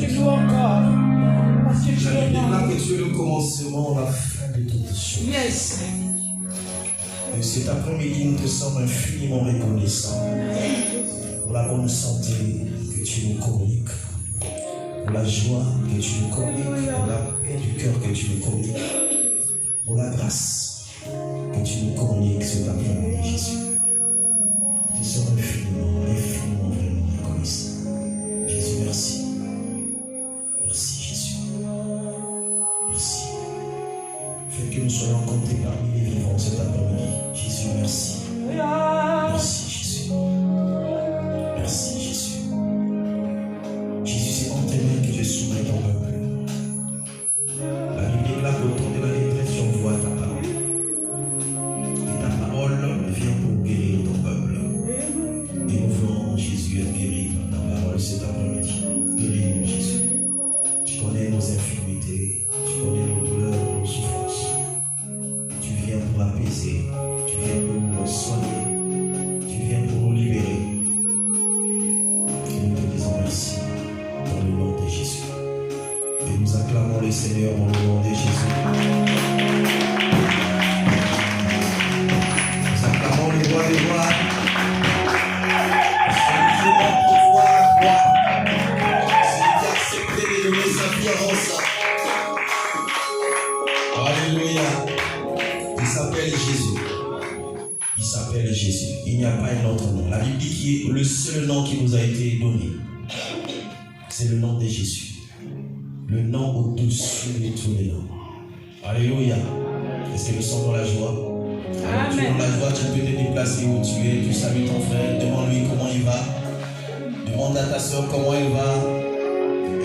nous encore. Parce que tu Je es déclare bon. que tu es le commencement, la fin de toutes choses. Yes. Et cet après-midi, nous te sommes infiniment reconnaissants pour la bonne santé que tu nous communiques, pour la joie que tu nous communiques, pour la paix du cœur que tu nous communiques, pour la grâce que tu nous communiques cet après-midi, Jésus. Nous sommes infiniment vraiment reconnaissants. Jésus, merci. Merci, Jésus. Merci. Fais que nous soyons comptés parmi les vivants cet après-midi. Jésus, merci. Merci, Jésus. Merci, Jésus. Jésus, c'est en tes mains que je soumets ton peuple. La Bible déclare qu'au temps de la détresse, tu envoies ta parole. Et ta parole vient pour guérir ton peuple. Et nous voulons, Jésus, être guéri par ta parole cet après-midi. Guéris-nous, Jésus. Tu connais nos infirmités, tu connais nos douleurs, nos souffrances. Tu viens pour apaiser, tu viens pour nous soigner, tu viens pour nous libérer. Et nous te disons merci dans le nom de Jésus. Et nous acclamons le Seigneur dans le nom de Jésus. Nous acclamons le roi des rois. Celui qui est bon pour pouvoir roi. Celui qui a accepté de donner sa vie avant ça. Alléluia. Il s'appelle Jésus. Il s'appelle Jésus. Il n'y a pas un autre nom. La Bible dit qu'il est le seul nom qui nous a été donné. C'est le nom de Jésus. Le nom au-dessus de tous les noms. Alléluia. Est-ce que nous sommes dans la joie? Alors, tu es dans la joie, tu peux te déplacer où tu es. Tu salues ton frère. Demande-lui comment il va. Demande à ta soeur comment elle va.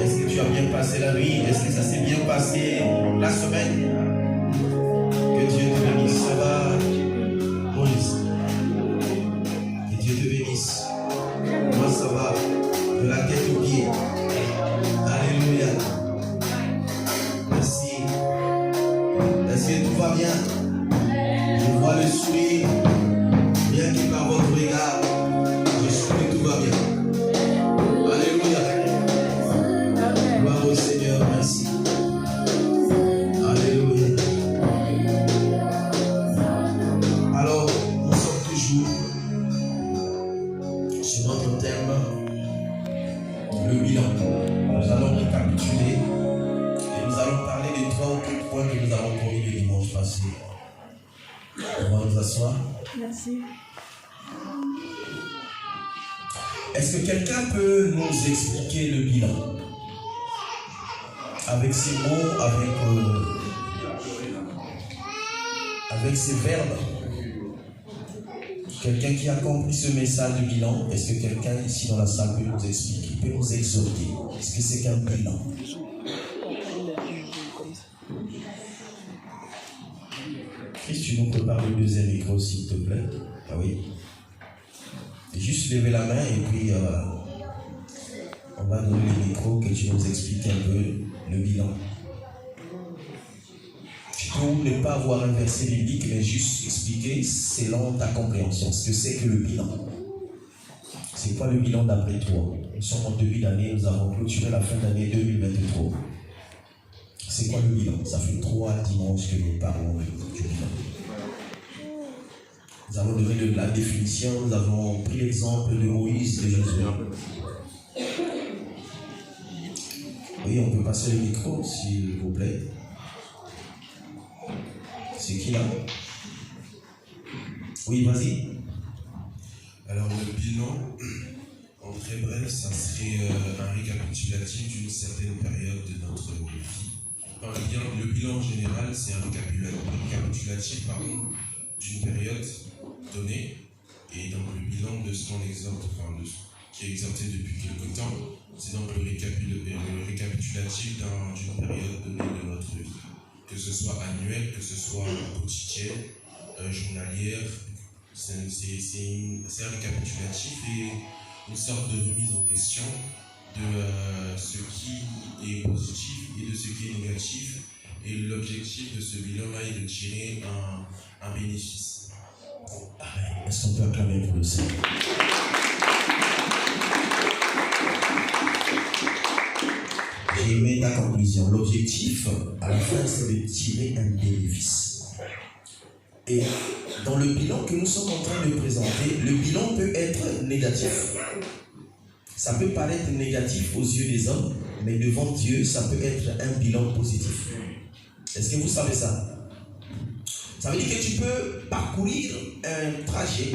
Est-ce que tu as bien passé la nuit? Est-ce que ça s'est bien passé la semaine? Que Dieu te bénisse. Ça va, Moïse? Que Dieu te bénisse. Moi, ça va. De la tête aux pieds. Alléluia. Merci. Est-ce que tout va bien? Je vois le sourire. Bien que par votre regard, je sais que tout va bien. Alléluia. Gloire au Seigneur. Merci. Alléluia. Alors, nous sommes toujours sur notre thème, le bilan. Nous allons récapituler et nous allons parler des 3 ou 4 points que nous avons promis le dimanche passé. On va nous asseoir. Merci. Est-ce que quelqu'un peut nous expliquer le bilan? Avec ces mots, avec ces verbes. Quelqu'un qui a compris ce message de bilan, est-ce que quelqu'un ici dans la salle peut nous expliquer, peut nous exhorter? Est-ce que c'est qu'un bilan? Christ, tu nous prépares le deuxième micro, s'il te plaît. Ah oui. Juste lever la main et puis on va donner le micro, que tu nous expliques un peu le bilan. Tu peux ne pas avoir un verset biblique, mais juste expliquer selon ta compréhension ce que c'est que le bilan. C'est quoi le bilan d'après toi? Nous sommes en début d'année, nous avons clôturé la fin d'année 2023. C'est quoi le bilan? Ça fait 3 dimanches que nous parlons du bilan. Nous avons donné la définition, nous avons pris l'exemple de Moïse et de Josué. Oui, on peut passer le micro, s'il vous plaît. C'est qui là? Oui, vas-y. Alors le bilan, en très bref, ça serait un récapitulatif d'une certaine période de notre vie. Enfin, le bilan en général, c'est un récapitulatif d'une période donnée, et donc le bilan de ce qu'on exhorte, enfin de ce qui est exhorté depuis quelque temps, c'est donc le récapitulatif d'une période donnée de notre vie. Que ce soit annuel, que ce soit quotidienne, journalière, c'est un récapitulatif et une sorte de remise en question de ce qui est positif et de ce qui est négatif. Et l'objectif de ce bilan-là est de tirer un bénéfice. Est-ce qu'on peut acclamer pour le Seigneur? conclusion. L'objectif, à la fin, c'est de tirer un bénéfice. Et dans le bilan que nous sommes en train de présenter, le bilan peut être négatif. Ça peut paraître négatif aux yeux des hommes, mais devant Dieu, ça peut être un bilan positif. Est-ce que vous savez ça? Ça veut dire que tu peux parcourir un trajet.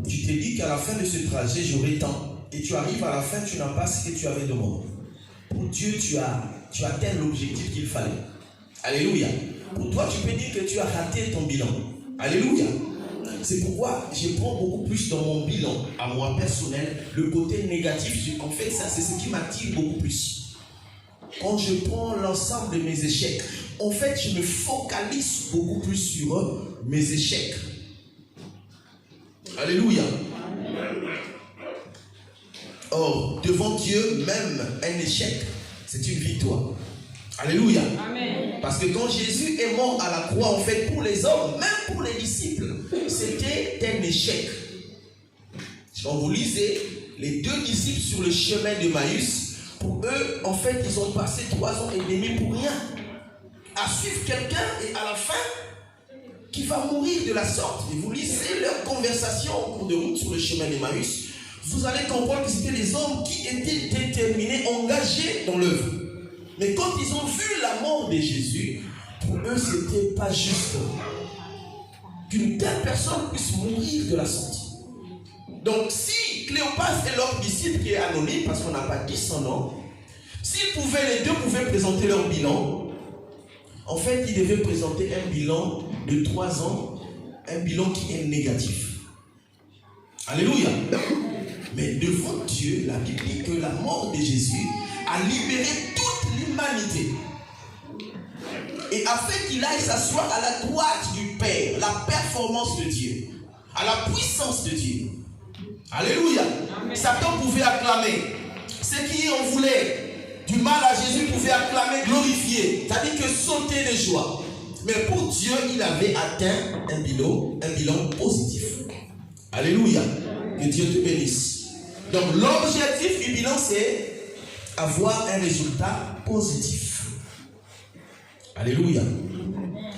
Tu te dis qu'à la fin de ce trajet, j'aurai tant. Et tu arrives à la fin, tu n'as pas ce que tu avais demandé. Pour Dieu, tu atteins l'objectif qu'il fallait. Alléluia. Pour toi, tu peux dire que tu as raté ton bilan. Alléluia. C'est pourquoi je prends beaucoup plus dans mon bilan, à moi personnel, le côté négatif. En fait, ça, c'est ce qui m'attire beaucoup plus. Quand je prends l'ensemble de mes échecs, en fait, je me focalise beaucoup plus sur mes échecs. Alléluia. Or, devant Dieu, même un échec, c'est une victoire. Alléluia. Amen. Parce que quand Jésus est mort à la croix, en fait, pour les hommes, même pour les disciples, c'était un échec. Quand vous lisez les 2 disciples sur le chemin de Maüs, pour eux, en fait, ils ont passé 3 ans et demi pour rien. À suivre quelqu'un et à la fin, qui va mourir de la sorte. Et vous lisez leur conversation en cours de route sur le chemin de Maüs, vous allez comprendre que c'était des hommes qui étaient déterminés, engagés dans l'œuvre. Mais quand ils ont vu la mort de Jésus, pour eux, ce n'était pas juste qu'une telle personne puisse mourir de la sorte. Donc, si Cléopas est l'autre disciple qui est anonyme, parce qu'on n'a pas dit son nom, s'ils pouvaient, les deux pouvaient présenter leur bilan, en fait, ils devaient présenter un bilan de 3 ans, un bilan qui est négatif. Alléluia. Mais devant Dieu, la Bible dit que la mort de Jésus a libéré toute l'humanité. Et afin qu'il aille s'asseoir à la droite du Père, la performance de Dieu, à la puissance de Dieu. Alléluia. Amen. Satan pouvait acclamer. Ceux qui en voulaient du mal à Jésus pouvaient acclamer, glorifier. C'est-à-dire que sauter de joie. Mais pour Dieu, il avait atteint un bilan positif. Alléluia. Que Dieu te bénisse. Donc l'objectif du bilan, c'est avoir un résultat positif. Alléluia.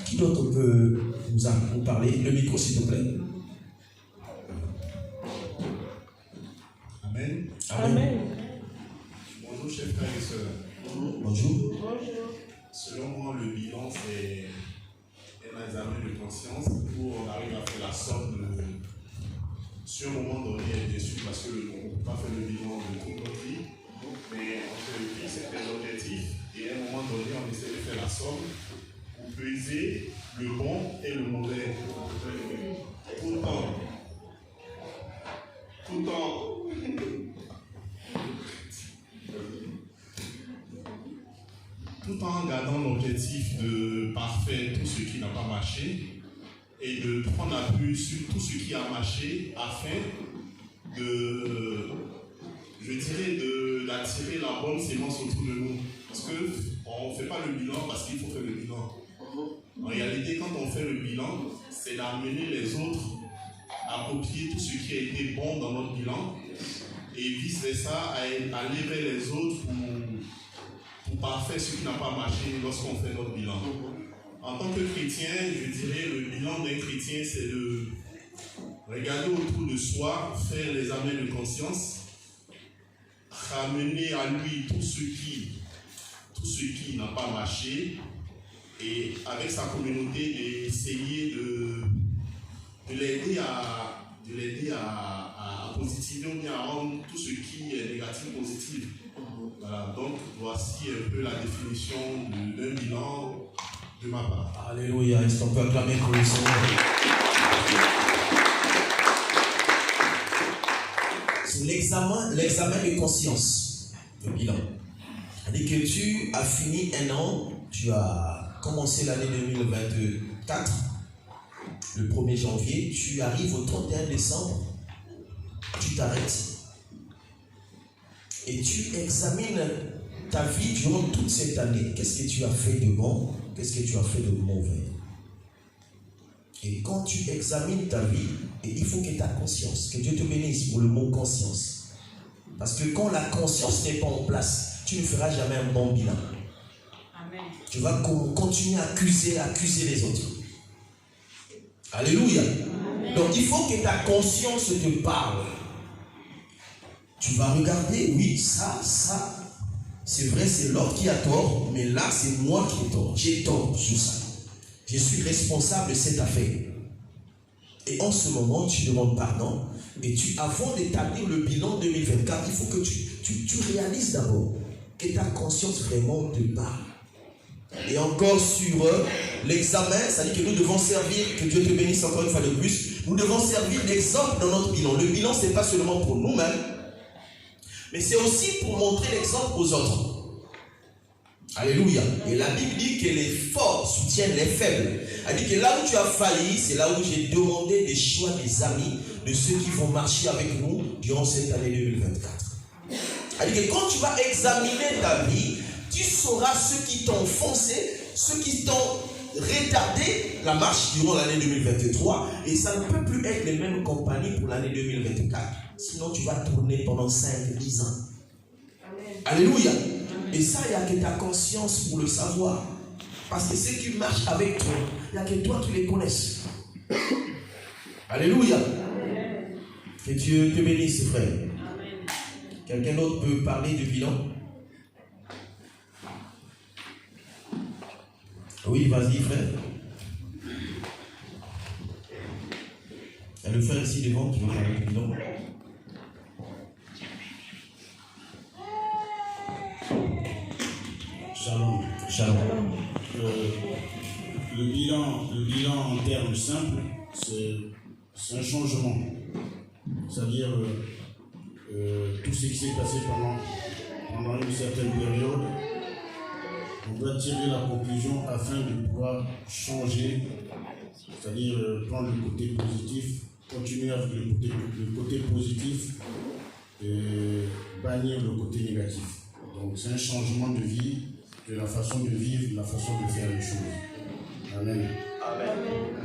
Qui d'autre peut nous parler? Le micro, s'il te plaît. Amen. Amen. Bonjour, chers frères et sœurs. Bonjour. Bonjour. Selon moi, le bilan, c'est un examen de conscience où on arrive à faire la somme de. Sur un moment donné, bien sûr, parce qu'on ne peut pas faire le bilan de toute notre vie, mais on fait le vie, c'est un objectif, et à un moment donné, on essaie de faire la somme pour peser le bon et le mauvais. Tout le temps. Tout le temps. Tout en gardant l'objectif de parfaire tout ce qui n'a pas marché et de prendre appui sur tout ce qui a marché afin d'attirer la bonne sémence autour de nous. Parce qu'on ne fait pas le bilan parce qu'il faut faire le bilan. En réalité, quand on fait le bilan, c'est d'amener les autres à copier tout ce qui a été bon dans notre bilan et vice-versa, à aller vers les autres pour parfaire ce qui n'a pas marché lorsqu'on fait notre bilan. En tant que chrétien, je dirais le bilan d'un chrétien, c'est de regarder autour de soi, faire l'examen de conscience, ramener à lui tout ce qui n'a pas marché et avec sa communauté essayer de l'aider à positiver ou bien à rendre tout ce qui est négatif positif. Voilà, donc voici un peu la définition d'un bilan de ma part. Alléluia. Est-ce qu'on peut acclamer pour le Seigneur? C'est l'examen de conscience, le bilan. C'est-à-dire que tu as fini un an, tu as commencé l'année 2024, le 1er janvier, tu arrives au 31 décembre, tu t'arrêtes et tu examines ta vie durant toute cette année. Qu'est-ce que tu as fait de bon? Qu'est-ce que tu as fait de mauvais? Et quand tu examines ta vie, et il faut que tu aies conscience, que Dieu te bénisse pour le mot conscience. Parce que quand la conscience n'est pas en place, tu ne feras jamais un bon bilan. Tu vas continuer à accuser les autres. Alléluia. Donc il faut que ta conscience te parle. Tu vas regarder, oui, ça, c'est vrai, c'est l'autre qui a tort, mais là, c'est moi qui ai tort. J'ai tort sur ça. Je suis responsable de cette affaire. Et en ce moment, tu demandes pardon. Et avant d'établir le bilan 2024, il faut que tu réalises d'abord que ta conscience vraiment te parle. Et encore sur l'examen, c'est-à-dire que nous devons servir, que Dieu te bénisse encore une fois de plus, nous devons servir d'exemple dans notre bilan. Le bilan, ce n'est pas seulement pour nous-mêmes, mais c'est aussi pour montrer l'exemple aux autres. Alléluia. Et la Bible dit que les forts soutiennent les faibles. Elle dit que là où tu as failli, c'est là où j'ai demandé des choix des amis, de ceux qui vont marcher avec nous durant cette année 2024. Elle dit que quand tu vas examiner ta vie, tu sauras ceux qui t'ont foncé, ceux qui t'ont retardé la marche durant l'année 2023, et ça ne peut plus être les mêmes compagnies pour l'année 2024. Sinon, tu vas tourner pendant 5-10 ans. Amen. Alléluia. Et ça, il n'y a que ta conscience pour le savoir. Parce que ceux qui marchent avec toi, il n'y a que toi qui les connaisses. Alléluia. Amen. Que Dieu te bénisse, frère. Amen. Quelqu'un d'autre peut parler du bilan? Oui, vas-y, frère. Il y a le frère ici devant qui va parler du bilan. Shalom. Shalom. Le bilan en termes simples, c'est un changement. C'est-à-dire tout ce qui s'est passé pendant une certaine période, on doit tirer la conclusion afin de pouvoir changer, c'est-à-dire prendre le côté positif, continuer avec le côté positif et bannir le côté négatif. Donc c'est un changement de vie, de la façon de vivre, la façon de faire les choses. Amen. Amen.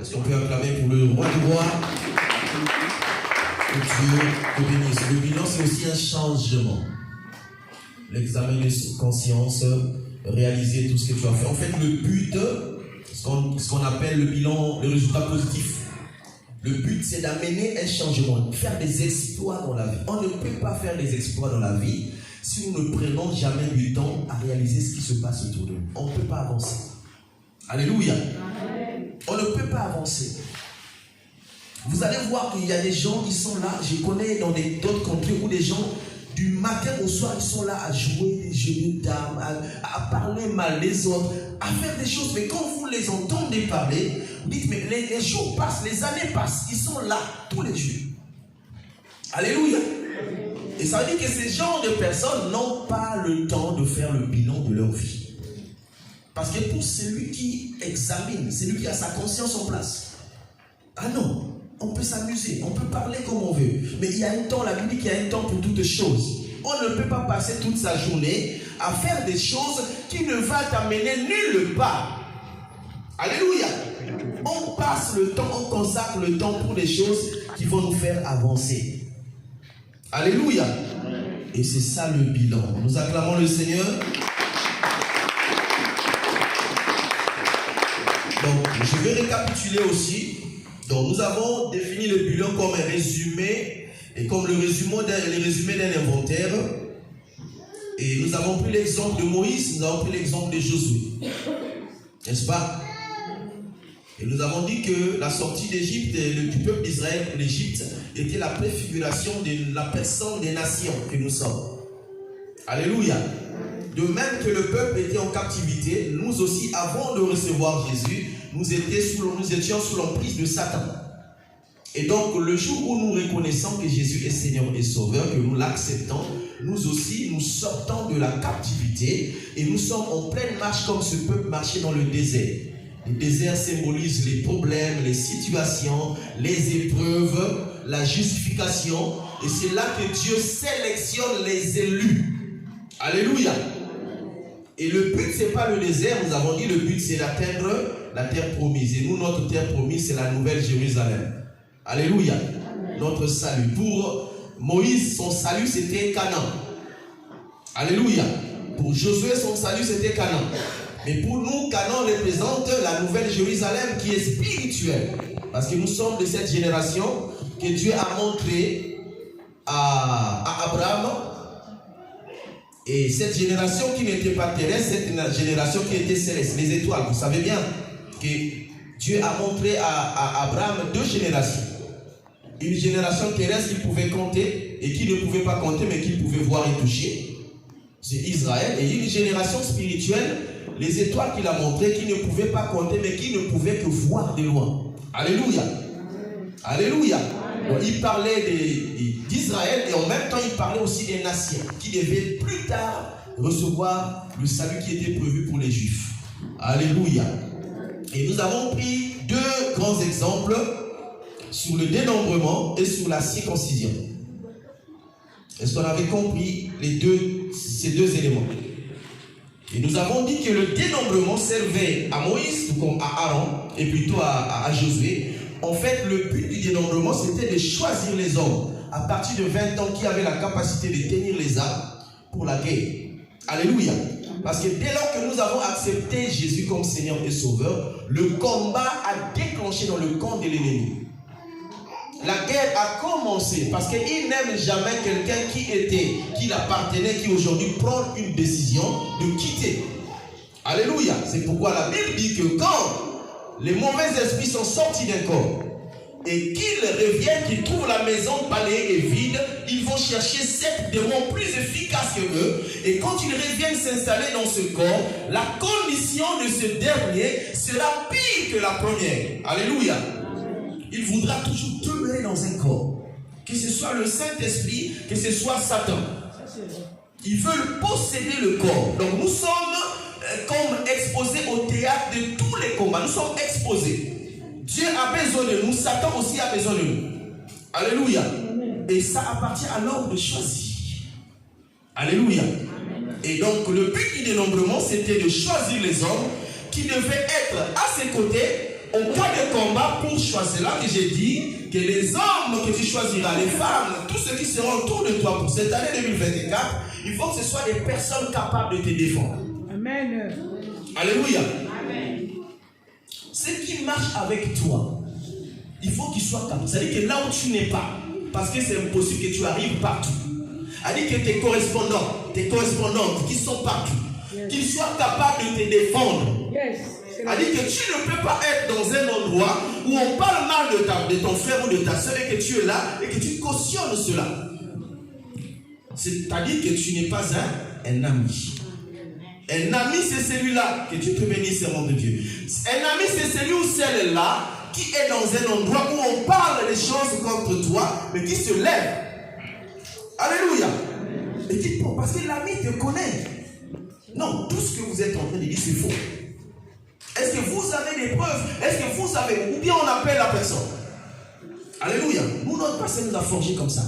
Est-ce qu'on peut acclamer pour le roi du roi? Que Dieu te bénisse. Le bilan, c'est aussi un changement. L'examen de conscience, réaliser tout ce que tu as fait. En fait, le but, ce qu'on appelle le bilan, le résultat positif, le but, c'est d'amener un changement, faire des exploits dans la vie. On ne peut pas faire des exploits dans la vie si nous ne prenons jamais du temps à réaliser ce qui se passe autour de nous. On ne peut pas avancer. Alléluia. On ne peut pas avancer. Vous allez voir qu'il y a des gens qui sont là, je connais dans d'autres contrées où des gens, du matin au soir, ils sont là à jouer des jeux de dames, à parler mal des autres, à faire des choses. Mais quand vous les entendez parler, vous dites, mais les jours passent, les années passent, ils sont là tous les jours. Alléluia. Et ça veut dire que ces genres de personnes n'ont pas le temps de faire le bilan de leur vie. Parce que pour celui qui examine, celui qui a sa conscience en place, ah non, on peut s'amuser, on peut parler comme on veut. Mais il y a un temps, la Bible dit qu'il y a un temps pour toutes choses. On ne peut pas passer toute sa journée à faire des choses qui ne vont t'amener nulle part. Alléluia. On passe le temps, on consacre le temps pour des choses qui vont nous faire avancer. Alléluia. Et c'est ça le bilan. Nous acclamons le Seigneur. Donc, je vais récapituler aussi. Donc, nous avons défini le bilan comme un résumé et comme le résumé d'un inventaire. Et nous avons pris l'exemple de Moïse, nous avons pris l'exemple de Josué. N'est-ce pas? Et nous avons dit que la sortie d'Égypte, du peuple d'Israël de l'Égypte, était la préfiguration de la personne des nations que nous sommes. Alléluia. De même que le peuple était en captivité, nous aussi, avant de recevoir Jésus, nous étions sous l'emprise de Satan. Et donc, le jour où nous reconnaissons que Jésus est Seigneur et Sauveur, que nous l'acceptons, nous aussi, nous sortons de la captivité et nous sommes en pleine marche comme ce peuple marchait dans le désert. Le désert symbolise les problèmes, les situations, les épreuves, la justification. Et c'est là que Dieu sélectionne les élus. Alléluia. Et le but, ce n'est pas le désert. Nous avons dit le but, c'est d'atteindre la terre promise. Et nous, notre terre promise, c'est la nouvelle Jérusalem. Alléluia. Notre salut. Pour Moïse, son salut, c'était Canaan. Alléluia. Pour Josué, son salut, c'était Canaan. Mais pour nous, Canaan représente la nouvelle Jérusalem qui est spirituelle. Parce que nous sommes de cette génération que Dieu a montré à Abraham. Et cette génération qui n'était pas terrestre, c'est une génération qui était céleste, les étoiles. Vous savez bien que Dieu a montré à Abraham 2 générations. Une génération terrestre qu'il pouvait compter et qui ne pouvait pas compter mais qu'il pouvait voir et toucher. C'est Israël. Et une génération spirituelle, les étoiles qu'il a montrées, qui ne pouvaient pas compter mais qui ne pouvaient que voir de loin. Alléluia. Alléluia. Donc, il parlait d'Israël et en même temps il parlait aussi des nations qui devaient plus tard recevoir le salut qui était prévu pour les Juifs. Alléluia. Et nous avons pris 2 grands exemples sur le dénombrement et sur la circoncision. Est-ce qu'on avait compris ces deux éléments? Et nous avons dit que le dénombrement servait à Moïse, tout comme à Aaron, et plutôt à Josué. En fait, le but du dénombrement, c'était de choisir les hommes à partir de 20 ans qui avaient la capacité de tenir les armes pour la guerre. Alléluia. Parce que dès lors que nous avons accepté Jésus comme Seigneur et Sauveur, le combat a déclenché dans le camp de l'ennemi. La guerre a commencé parce qu'il n'aime jamais quelqu'un qui l'appartenait, qui aujourd'hui prend une décision de quitter. Alléluia. C'est pourquoi la Bible dit que quand les mauvais esprits sont sortis d'un corps et qu'ils reviennent, qu'ils trouvent la maison balayée et vide, ils vont chercher 7 démons plus efficaces que eux. Et quand ils reviennent s'installer dans ce corps, la condition de ce dernier sera pire que la première. Alléluia. Il voudra toujours demeurer dans un corps. Que ce soit le Saint-Esprit, que ce soit Satan. Ils veulent posséder le corps. Donc nous sommes comme exposés au théâtre de tous les combats. Nous sommes exposés. Dieu a besoin de nous, Satan aussi a besoin de nous. Alléluia. Et ça appartient à l'homme de choisir. Alléluia. Et donc le but du dénombrement, c'était de choisir les hommes qui devaient être à ses côtés au cas de combat pour choisir. C'est là que j'ai dit que les hommes que tu choisiras, les femmes, tous ceux qui seront autour de toi pour cette année 2024, il faut que ce soit des personnes capables de te défendre. Amen. Alléluia. Amen. Ce qui marche avec toi, il faut qu'il soit capable. C'est-à-dire que là où tu n'es pas, parce que c'est impossible que tu arrives partout. C'est-à-dire que tes correspondants, tes correspondantes qui sont partout, qu'ils soient capables de te défendre. C'est-à-dire que tu ne peux pas être dans un endroit où on parle mal de ton frère ou de ta soeur et que tu es là et que tu cautionnes cela. C'est-à-dire que tu n'es pas un ami. Un ami, c'est celui-là que tu peux bénir serment de Dieu. Un ami, c'est celui ou celle-là qui est dans un endroit où on parle des choses contre toi, mais qui se lève. Alléluia. Et qui, parce que l'ami te connaît. Non, tout ce que vous êtes en train de dire, c'est faux. Est-ce que vous avez des preuves? Est-ce que vous savez? Ou bien on appelle la personne. Alléluia. Nous, notre passé nous a forgé comme ça.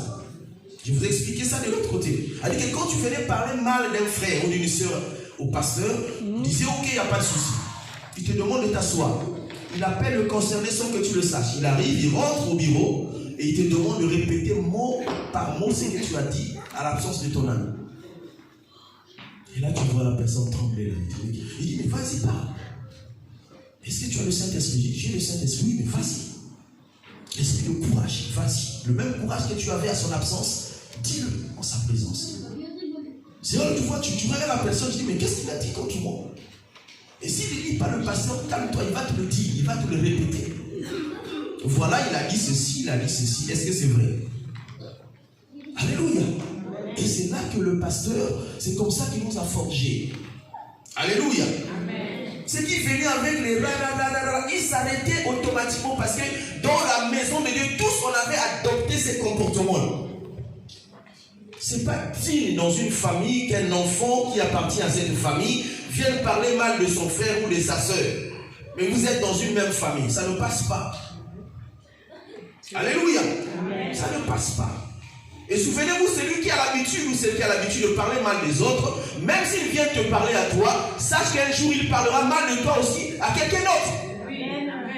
Je vous ai expliqué ça de l'autre côté. C'est-à-dire que quand tu venais parler mal d'un frère ou d'une soeur au pasteur, il disait ok, il n'y a pas de souci. Il te demande de t'asseoir. Il appelle le concerné sans que tu le saches. Il arrive, il rentre au bureau et il te demande de répéter mot par mot ce que tu as dit à l'absence de ton ami. Et là, tu vois la personne trembler. Il dit mais vas-y, parle. Est-ce que tu as le Saint-Esprit? J'ai le Saint-Esprit, oui, mais vas-y. Esprit de courage, vas-y. Le même courage que tu avais à son absence, dis-le en sa présence. C'est là, tu vois, tu regardes la personne, tu dis, mais qu'est-ce qu'il a dit contre moi? Et s'il ne dit pas le pasteur, calme-toi, il va te le dire, il va te le répéter. Voilà, il a dit ceci, il a dit ceci. Est-ce que c'est vrai? Alléluia. Et c'est là que le pasteur, c'est comme ça qu'il nous a forgés. Alléluia. Ce qui venait avec les il s'arrêtait automatiquement parce que dans la maison de Dieu, tous on avait adopté ces comportements. C'est pas digne dans une famille qu'un enfant qui appartient à cette famille vienne parler mal de son frère ou de sa soeur. Mais vous êtes dans une même famille, ça ne passe pas. Alléluia. Ça ne passe pas. Et souvenez-vous, celui qui a l'habitude ou celle qui a l'habitude de parler mal des autres, même s'il vient te parler à toi, sache qu'un jour il parlera mal de toi aussi à quelqu'un d'autre.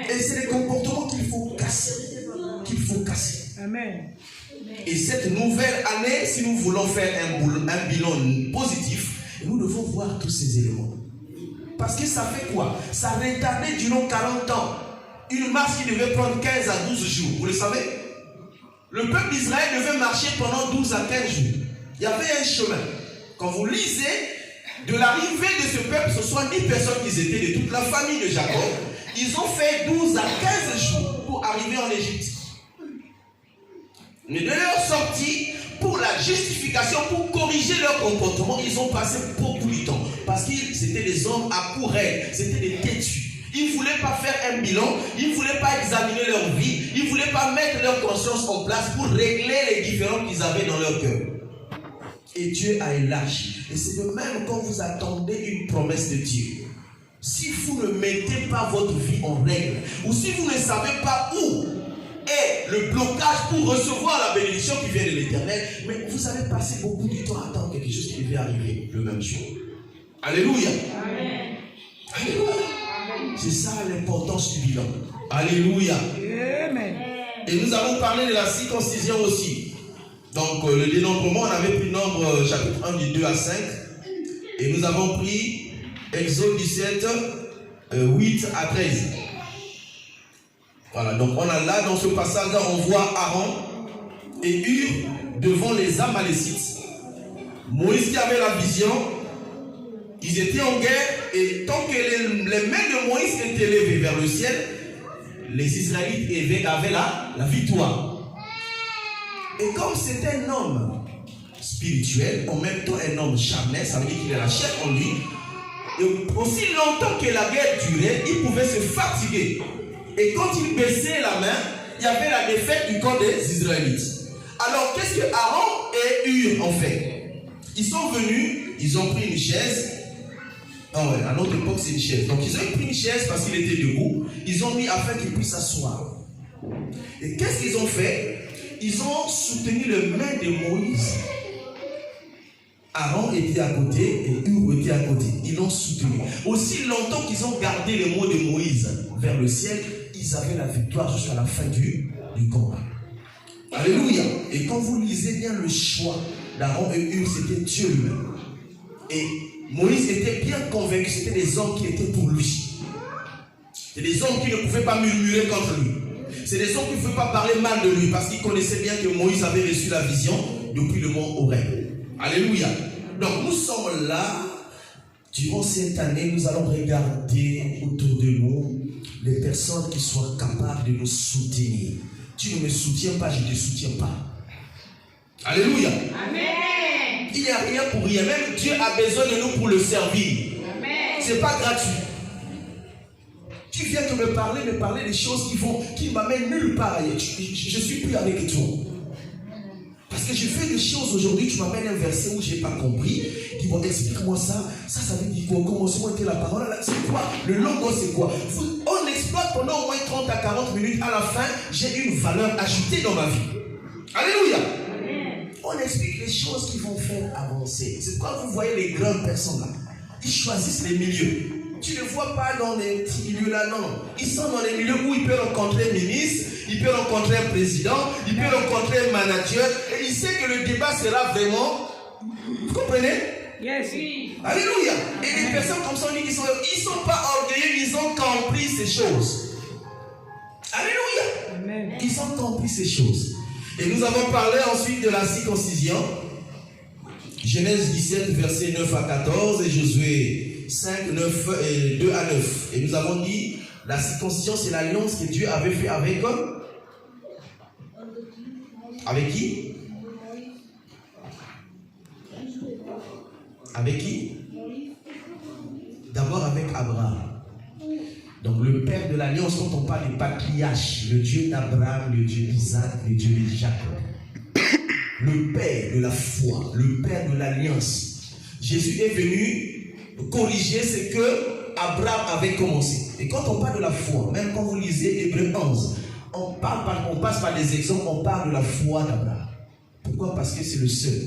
Et c'est les comportements qu'il faut casser. Amen. Et cette nouvelle année, si nous voulons faire un bilan positif, nous devons voir tous ces éléments. Parce que ça fait quoi? Ça retardait durant 40 ans. Une marche qui devait prendre 15 à 12 jours. Vous le savez? Le peuple d'Israël devait marcher pendant 12 à 15 jours. Il y avait un chemin. Quand vous lisez, de l'arrivée de ce peuple, ce sont 10 personnes qui étaient de toute la famille de Jacob. Ils ont fait 12 à 15 jours pour arriver en Égypte. Mais de leur sortie, pour la justification, pour corriger leur comportement, ils ont passé beaucoup de temps. Parce qu'ils étaient des hommes à courir, c'était des têtus. Ils ne voulaient pas faire un bilan, ils ne voulaient pas examiner leur vie, ils ne voulaient pas mettre leur conscience en place pour régler les différends qu'ils avaient dans leur cœur. Et Dieu a élargi. Et c'est de même quand vous attendez une promesse de Dieu. Si vous ne mettez pas votre vie en règle, ou si vous ne savez pas où est le blocage pour recevoir la bénédiction qui vient de l'Éternel, mais vous allez passer beaucoup de temps à attendre quelque chose qui devait arriver le même jour. Alléluia. Amen. Alléluia. C'est ça l'importance du bilan. Alléluia. Amen. Et nous avons parlé de la circoncision aussi. Donc le dénombrement, on avait pris nombre chapitre 1 du 2 à 5. Et nous avons pris Exode 17, 8 à 13. Voilà, donc on a là dans ce passage-là, on voit Aaron et Hur devant les Amalécites. Moïse qui avait la vision, ils étaient en guerre et tant que les mains de Moïse étaient levées vers le ciel, les Israélites avaient la victoire. Et comme c'était un homme spirituel, en même temps un homme charnel, ça veut dire qu'il a la chair en lui, et aussi longtemps que la guerre durait, il pouvait se fatiguer. Et quand il baissait la main, il y avait la défaite du camp des Israélites. Alors qu'est-ce que Aaron et Hur ont fait? Ils sont venus, ils ont pris une chaise. Ah ouais, à notre époque c'est une chaise. Donc ils ont pris une chaise parce qu'il était debout. Ils ont mis afin qu'il puisse s'asseoir. Et qu'est-ce qu'ils ont fait? Ils ont soutenu les mains de Moïse. Aaron était à côté et Hur était à côté. Ils l'ont soutenu. Aussi longtemps qu'ils ont gardé les mots de Moïse vers le ciel, ils avaient la victoire jusqu'à la fin du combat. Alléluia. Et quand vous lisez bien le choix d'Aaron et Hur, c'était Dieu lui-même. Et Moïse était bien convaincu, c'était des hommes qui étaient pour lui. C'était des hommes qui ne pouvaient pas murmurer contre lui. C'est des hommes qui ne pouvaient pas parler mal de lui parce qu'ils connaissaient bien que Moïse avait reçu la vision depuis le mont Horeb. Alléluia. Donc nous sommes là. Durant cette année, nous allons regarder autour de nous les personnes qui soient capables de nous soutenir. Tu ne me soutiens pas, je ne te soutiens pas. Alléluia. Amen. Il n'y a rien pour rien. Même Dieu a besoin de nous pour le servir. Ce n'est pas gratuit. Tu viens de me parler des choses qui m'amènent nulle part ailleurs. Je ne suis plus avec toi. Parce que je fais des choses aujourd'hui, tu m'amènes un verset où je n'ai pas compris. Dis bon, explique-moi ça. Ça veut dire quoi? Comment était la parole? C'est quoi? Le logo, c'est quoi? On exploite pendant au moins 30 à 40 minutes. À la fin, j'ai une valeur ajoutée dans ma vie. Alléluia. On explique les choses qui vont faire avancer. C'est pourquoi vous voyez les grandes personnes là. Ils choisissent les milieux. Tu ne vois pas dans les petits milieux là, non. Ils sont dans les milieux où ils peuvent rencontrer un ministre, ils peuvent rencontrer un président, ils peuvent rencontrer un manager, et ils savent que le débat sera vraiment. Vous comprenez? Yes. Alléluia. Et les personnes comme ça, ils ne sont pas orgueilleux, ils ont compris ces choses. Alléluia. Amen. Ils ont compris ces choses. Et nous avons parlé ensuite de la circoncision. Genèse 17, versets 9 à 14 et Josué 5, 9 et 2 à 9. Et nous avons dit, la circoncision, c'est l'alliance que Dieu avait fait avec qui? Avec qui? D'abord avec Abraham. Donc le père de l'alliance, quand on parle des patriarches, le Dieu d'Abraham, le Dieu d'Isaac, le Dieu de Jacob. Le père de la foi, le père de l'alliance. Jésus est venu corriger ce que Abraham avait commencé. Et quand on parle de la foi, même quand vous lisez Hébreux 11, on passe par des exemples, on parle de la foi d'Abraham. Pourquoi? Parce que c'est le seul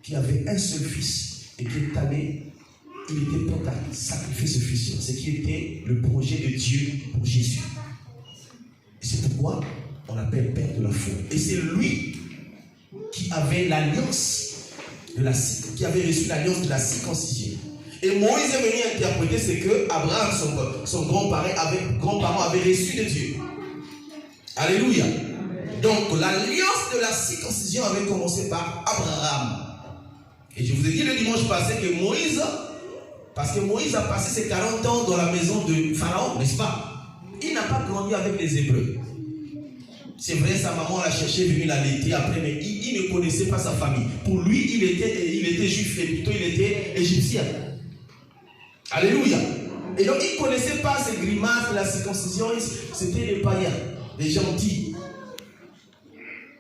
qui avait un seul fils et qui est allé, il était prêt à sacrifier ce fils-là. Ce qui était le projet de Dieu pour Jésus. Et c'est pourquoi on l'appelle père de la foi. Et c'est lui qui avait l'alliance qui avait reçu l'alliance de la circoncision. Et Moïse est venu interpréter ce que Abraham, son grand-parent, avait reçu de Dieu. Alléluia. Donc l'alliance de la circoncision avait commencé par Abraham. Et je vous ai dit le dimanche passé que Moïse, parce que Moïse a passé ses 40 ans dans la maison de Pharaon, n'est-ce pas? Il n'a pas grandi avec les Hébreux. C'est vrai, sa maman l'a cherché, venu l'allaiter après, mais il ne connaissait pas sa famille. Pour lui, il était juif, et plutôt il était égyptien. Alléluia. Et donc il ne connaissait pas ces grimaces de la circoncision, c'était des païens, des gentils.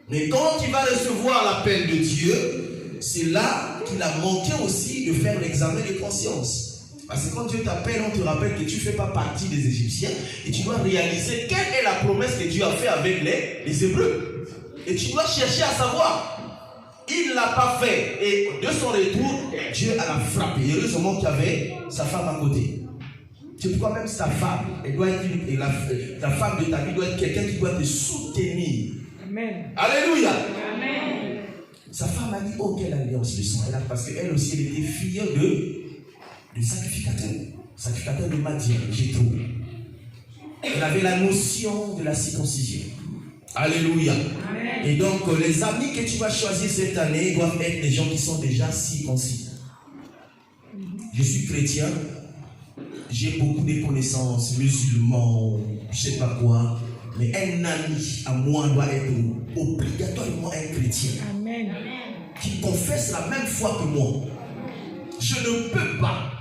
Mais quand il va recevoir l'appel de Dieu, c'est là qu'il a manqué aussi de faire l'examen de conscience. Parce que quand Dieu t'appelle, on te rappelle que tu ne fais pas partie des Égyptiens et tu dois réaliser quelle est la promesse que Dieu a faite avec les Hébreux. Et tu dois chercher à savoir. Il ne l'a pas fait. Et de son retour, Dieu l'a frappé. Heureusement qu'il y avait sa femme à côté. C'est pourquoi même sa femme, elle doit être la femme de ta vie doit être quelqu'un qui doit te soutenir. Amen. Alléluia. Amen. Sa femme a dit, oh quelle alliance de sang. Parce qu'elle aussi, elle était fille de sacrificateur de Madian, Jéthro. Elle avait la notion de la circoncision. Alléluia. Amen. Et donc, les amis que tu vas choisir cette année doivent être des gens qui sont déjà circoncis. Je suis chrétien, j'ai beaucoup de connaissances, musulmans, je ne sais pas quoi, mais un ami à moi doit être obligatoirement un chrétien. Amen. Qui confesse la même foi que moi. Je ne peux pas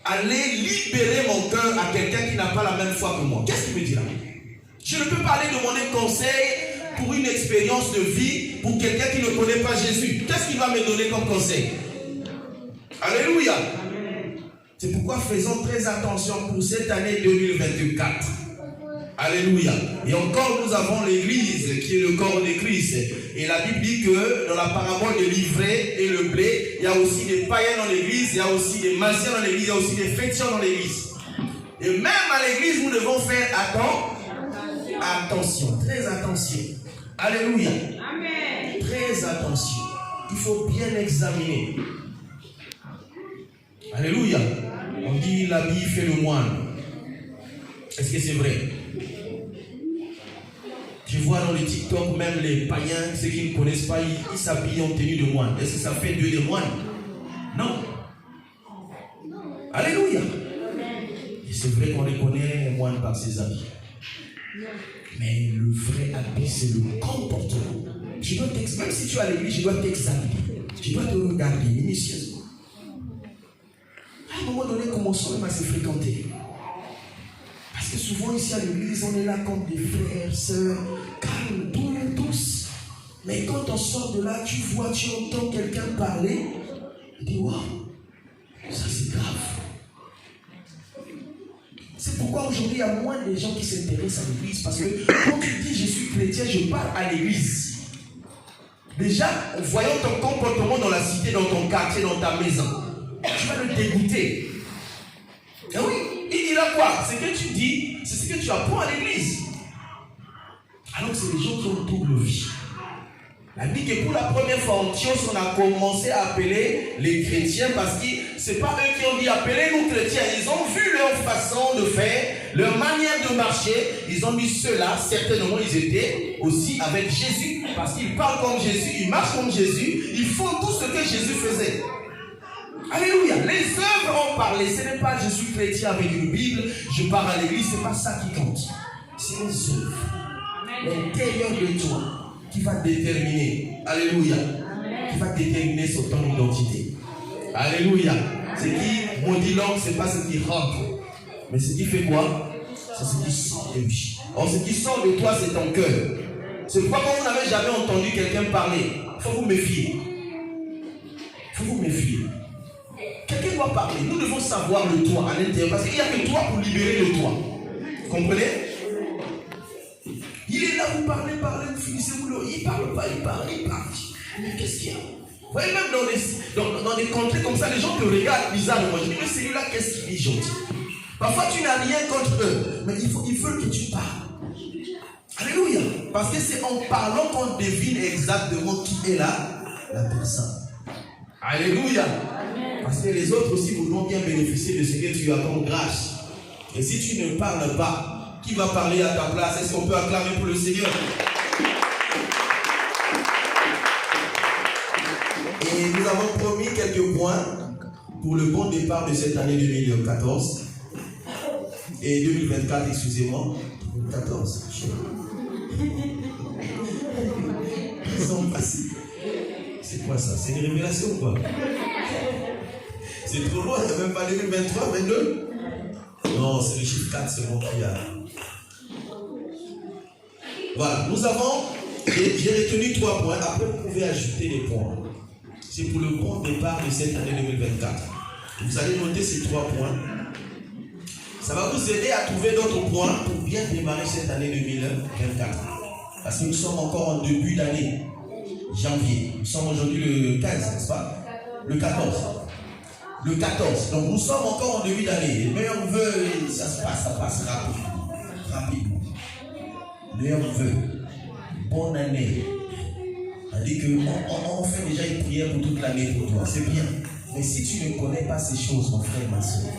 aller libérer mon cœur à quelqu'un qui n'a pas la même foi que moi. Qu'est-ce qu'il me dit là? Je ne peux pas aller demander conseil pour une expérience de vie pour quelqu'un qui ne connaît pas Jésus. Qu'est-ce qu'il va me donner comme conseil? Alléluia. C'est pourquoi faisons très attention pour cette année 2024. Alléluia. Et encore nous avons l'église qui est le corps de Christ. Et la Bible dit que dans la parabole de l'ivraie et le blé, il y a aussi des païens dans l'église, il y a aussi des manciens dans l'église, il y a aussi des chrétiens dans l'église. Et même à l'église, nous devons faire attention, très attention. Alléluia. Amen. Très attention. Il faut bien examiner. Alléluia. On dit l'habit fait le moine. Est-ce que c'est vrai? Je vois dans les TikTok, même les païens, ceux qui ne connaissent pas, ils s'habillent en tenue de moine. Est-ce que ça fait d'eux des moines? Non. Alléluia. Et c'est vrai qu'on reconnaît un moine par ses habits. Mais le vrai habit, c'est le comportement. Même si tu es à l'église, je dois t'examiner. Je dois te regarder minutieusement. À un moment donné, commençons même à se fréquenter. Parce que souvent ici à l'église, on est là comme des frères, sœurs, calmes, tous. Mais quand on sort de là, tu vois, tu entends quelqu'un parler, tu dis, waouh, ça c'est grave. C'est pourquoi aujourd'hui il y a moins de gens qui s'intéressent à l'église. Parce que quand tu dis je suis chrétien, je pars à l'église. Déjà, en voyant ton comportement dans la cité, dans ton quartier, dans ta maison, tu vas le dégoûter. Et oui, il dira quoi? Ce que tu dis, c'est ce que tu apprends à l'église. Alors que c'est des gens qui ont double vie. La Bible dit que pour la première fois en Antioche, on a commencé à appeler les chrétiens parce que ce n'est pas eux qui ont dit appelez-nous chrétiens. Ils ont vu leur façon de faire, leur manière de marcher. Ils ont dit ceux-là, certainement ils étaient aussi avec Jésus. Parce qu'ils parlent comme Jésus, ils marchent comme Jésus, ils font tout ce que Jésus faisait. Alléluia. Les œuvres ont parlé. Ce n'est pas je suis chrétien avec une Bible, je pars à l'église, ce n'est pas ça qui compte. C'est les œuvres. L'intérieur de toi qui va déterminer. Alléluia. Qui va déterminer sur ton identité. Alléluia. Ce qui maudit l'homme, ce n'est pas ce qui rentre. Mais ce qui fait quoi? C'est ce qui sort de lui. Or, ce qui sort de toi, c'est ton cœur. C'est pourquoi quand vous n'avez jamais entendu quelqu'un parler, il faut vous méfier. Il faut vous méfier. Quelqu'un doit parler. Nous devons savoir le toi à l'intérieur. Parce qu'il n'y a que toi pour libérer le toi. Vous comprenez? Il est là, vous parlez, vous finissez-vous le. Il parle pas, il parle. Mais qu'est-ce qu'il y a? Vous voyez, même dans des contrées comme ça, les gens te regardent bizarrement. Je dis, mais celui-là, qu'est-ce qu'il dit gentil? Parfois, tu n'as rien contre eux. Mais il faut que tu parles. Alléluia. Parce que c'est en parlant qu'on devine exactement qui est là, la personne. Alléluia. Parce que les autres aussi voudront bien bénéficier de ce que tu as comme grâce. Et si tu ne parles pas, qui va parler à ta place? Est-ce qu'on peut acclamer pour le Seigneur? Et nous avons promis quelques points pour le bon départ de cette année 2014. Et 2024, excusez-moi. 2014. Ils sont passés. C'est quoi ça? C'est une révélation ou quoi? C'est trop loin, il n'y a même pas 2023, 22. Non, c'est le chiffre 4 seulement qu'il y a. Voilà, nous avons, j'ai retenu 3 points. Après, vous pouvez ajouter les points. C'est pour le bon départ de cette année 2024. Vous allez noter ces 3 points. Ça va vous aider à trouver d'autres points pour bien démarrer cette année 2024. Parce que nous sommes encore en début d'année, janvier. Nous sommes aujourd'hui le 15, n'est-ce pas? Le 14. Le 14. Donc nous sommes encore en début d'année. Le meilleur vœu, ça passe rapidement. Le meilleur vœu. Bonne année. On dit qu'on fait déjà une prière pour toute l'année pour toi. C'est bien. Mais si tu ne connais pas ces choses, mon frère, ma soeur,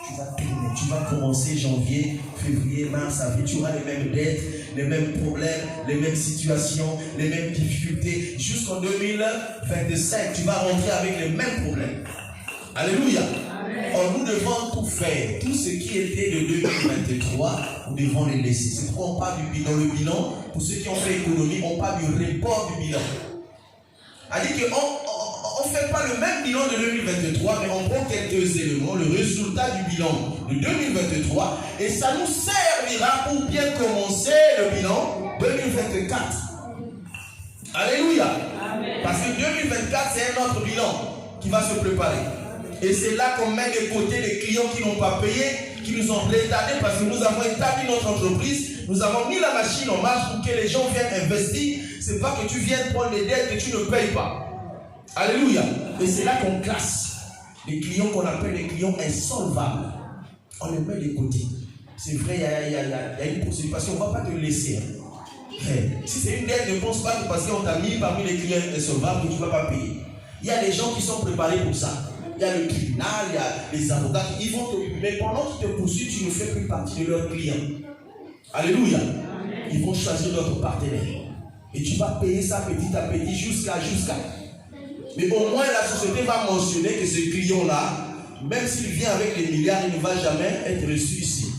tu vas tourner. Tu vas commencer janvier, février, mars, avril. Tu auras les mêmes dettes, les mêmes problèmes, les mêmes situations, les mêmes difficultés. Jusqu'en 2025, tu vas rentrer avec les mêmes problèmes. Alléluia. Or, nous devons tout faire. Tout ce qui était de 2023, nous devons les laisser. C'est pourquoi on parle du bilan. Le bilan, pour ceux qui ont fait économie, on parle du report du bilan. C'est-à-dire qu'on ne fait pas le même bilan de 2023, mais on prend quelques éléments, le résultat du bilan de 2023, et ça nous servira pour bien commencer le bilan 2024. Alléluia. Amen. Parce que 2024, c'est un autre bilan qui va se préparer. Et c'est là qu'on met de côté les clients qui n'ont pas payé, qui nous ont retardés parce que nous avons établi notre entreprise, nous avons mis la machine en marche pour que les gens viennent investir. C'est pas que tu viennes prendre les dettes et tu ne payes pas. Alléluia. Et c'est là qu'on classe les clients qu'on appelle les clients insolvables. On les met de côté. C'est vrai, il y a une poursuite parce qu'on ne va pas te laisser. Si c'est une dette, ne pense pas que parce qu'on t'a mis parmi les clients insolvables que tu ne vas pas payer. Il y a des gens qui sont préparés pour ça. Il y a le tribunal, il y a les avocats qui vont te... Mais pendant qu'ils te poursuivent, tu ne fais plus partie de leurs clients. Alléluia. Ils vont choisir d'autres partenaires. Et tu vas payer ça petit à petit jusqu'à. Mais au moins la société va mentionner que ce client-là, même s'il vient avec les milliards, il ne va jamais être reçu ici.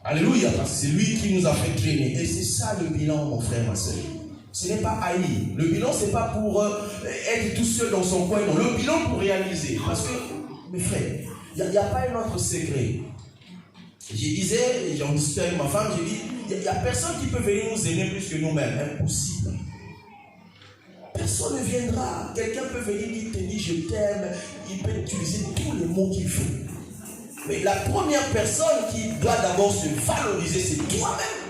Alléluia. Parce que c'est lui qui nous a fait traîner. Et c'est ça le bilan, mon frère, ma soeur. Ce n'est pas haïr. Le bilan, ce n'est pas pour être tout seul dans son coin. Non, le bilan pour réaliser. Parce que, mes frères, il n'y a pas un autre secret. Je disais, j'en discutais avec ma femme, j'ai dit, il n'y a personne qui peut venir nous aimer plus que nous-mêmes. Impossible. Personne ne viendra. Quelqu'un peut venir, il te dit, je t'aime. Il peut utiliser tous les mots qu'il faut. Mais la première personne qui doit d'abord se valoriser, c'est toi-même.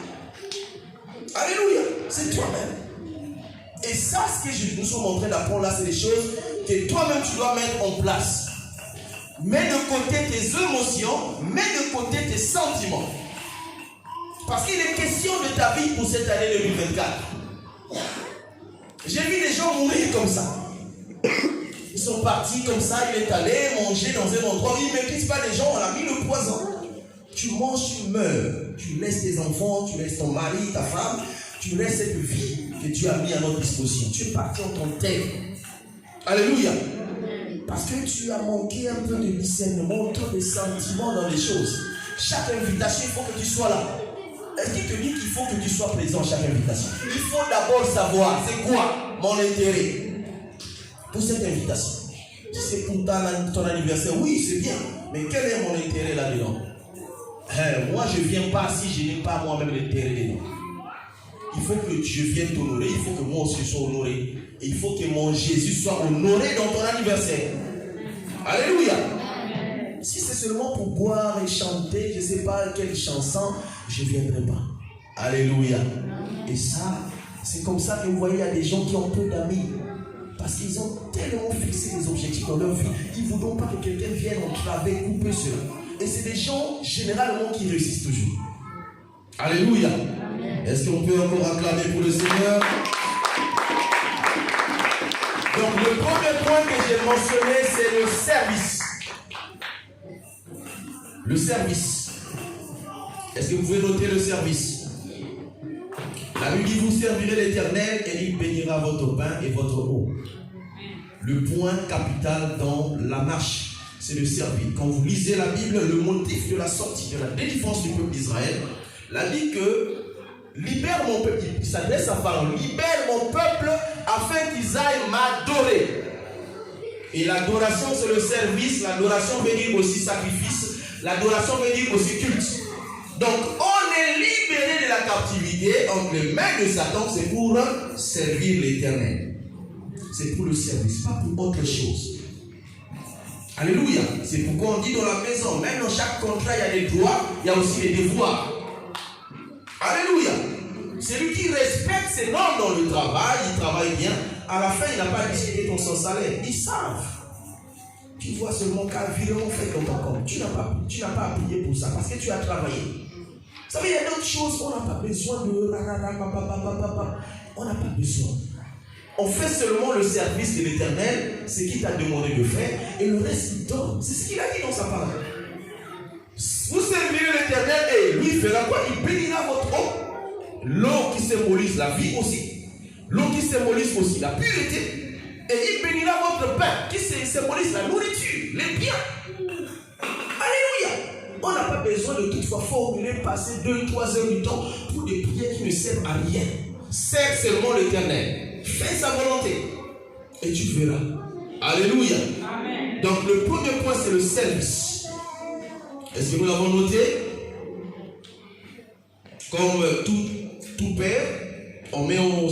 Alléluia. C'est toi-même. Et ça, ce que nous sommes en train d'apprendre là, c'est des choses que toi-même tu dois mettre en place. Mets de côté tes émotions, mets de côté tes sentiments. Parce qu'il est question de ta vie pour cette année 2024. J'ai vu des gens mourir comme ça. Ils sont partis comme ça, il est allé manger dans un endroit où ils ne maîtrisent pas les gens, on a mis le poison. Tu manges, tu meurs. Tu laisses tes enfants, tu laisses ton mari, ta femme, tu laisses cette vie que Dieu a mis à notre disposition. Tu es parti en ton terre. Alléluia. Parce que tu as manqué un peu de discernement, trop de sentiments dans les choses. Chaque invitation, il faut que tu sois là. Est-ce qu'il te dit qu'il faut que tu sois présent à chaque invitation? Il faut d'abord savoir, c'est quoi mon intérêt pour cette invitation? Si c'est pour ton anniversaire, oui, c'est bien. Mais quel est mon intérêt là-dedans? Moi, je ne viens pas si je n'ai pas moi-même l'intérêt dedans. Il faut que je vienne t'honorer, il faut que moi aussi je sois honoré. Et il faut que mon Jésus soit honoré dans ton anniversaire. Alléluia. Si c'est seulement pour boire et chanter, je ne sais pas quelle chanson, je ne viendrai pas. Alléluia. Et ça, c'est comme ça que vous voyez, il y a des gens qui ont peu d'amis. Parce qu'ils ont tellement fixé des objectifs dans leur vie. Ils ne voudront pas que quelqu'un vienne entraver, couper cela. Et c'est des gens, généralement, qui réussissent toujours. Alléluia. Est-ce qu'on peut encore acclamer pour le Seigneur? Donc le premier point que j'ai mentionné, c'est le service. Le service. Est-ce que vous pouvez noter le service? La Bible dit, vous servirez l'Éternel et il bénira votre pain et votre eau. Le point capital dans la marche, c'est le servir. Quand vous lisez la Bible, le motif de la sortie, de la délivrance du peuple d'Israël, la dit que libère mon peuple, il s'adresse à Pharaon, libère mon peuple afin qu'ils aillent m'adorer. Et l'adoration, c'est le service. L'adoration veut dire aussi sacrifice. L'adoration veut dire aussi culte. Donc, on est libéré de la captivité entre les mains de Satan, c'est pour servir l'Éternel. C'est pour le service, pas pour autre chose. Alléluia. C'est pourquoi on dit dans la maison, même dans chaque contrat, il y a des droits, il y a aussi des devoirs. Alléluia. Celui qui respecte ses normes dans le travail, il travaille bien. À la fin, il n'a pas à discuter ton sans salaire. Ils savent. Tu vois seulement qu'un virement fait dans ton compte. Tu n'as pas à payer pour ça parce que tu as travaillé. Vous savez, il y a d'autres choses, on n'a pas besoin de... On n'a pas besoin. On fait seulement le service de l'Éternel, ce qu'il t'a demandé de faire, et le reste il donne. C'est ce qu'il a dit dans sa parole. Vous servirez l'Éternel et lui fera quoi? Il bénira votre eau. L'eau qui symbolise la vie aussi. L'eau qui symbolise aussi la pureté. Et il bénira votre pain qui symbolise la nourriture, les biens. Alléluia. On n'a pas besoin de toutefois formuler, passer 2-3 heures du temps pour des prières qui ne servent à rien. Serve seulement l'Éternel. Fais sa volonté. Et tu verras. Alléluia. Amen. Donc le premier point, c'est le service. Est-ce que nous l'avons noté? Comme tout père, on met au monde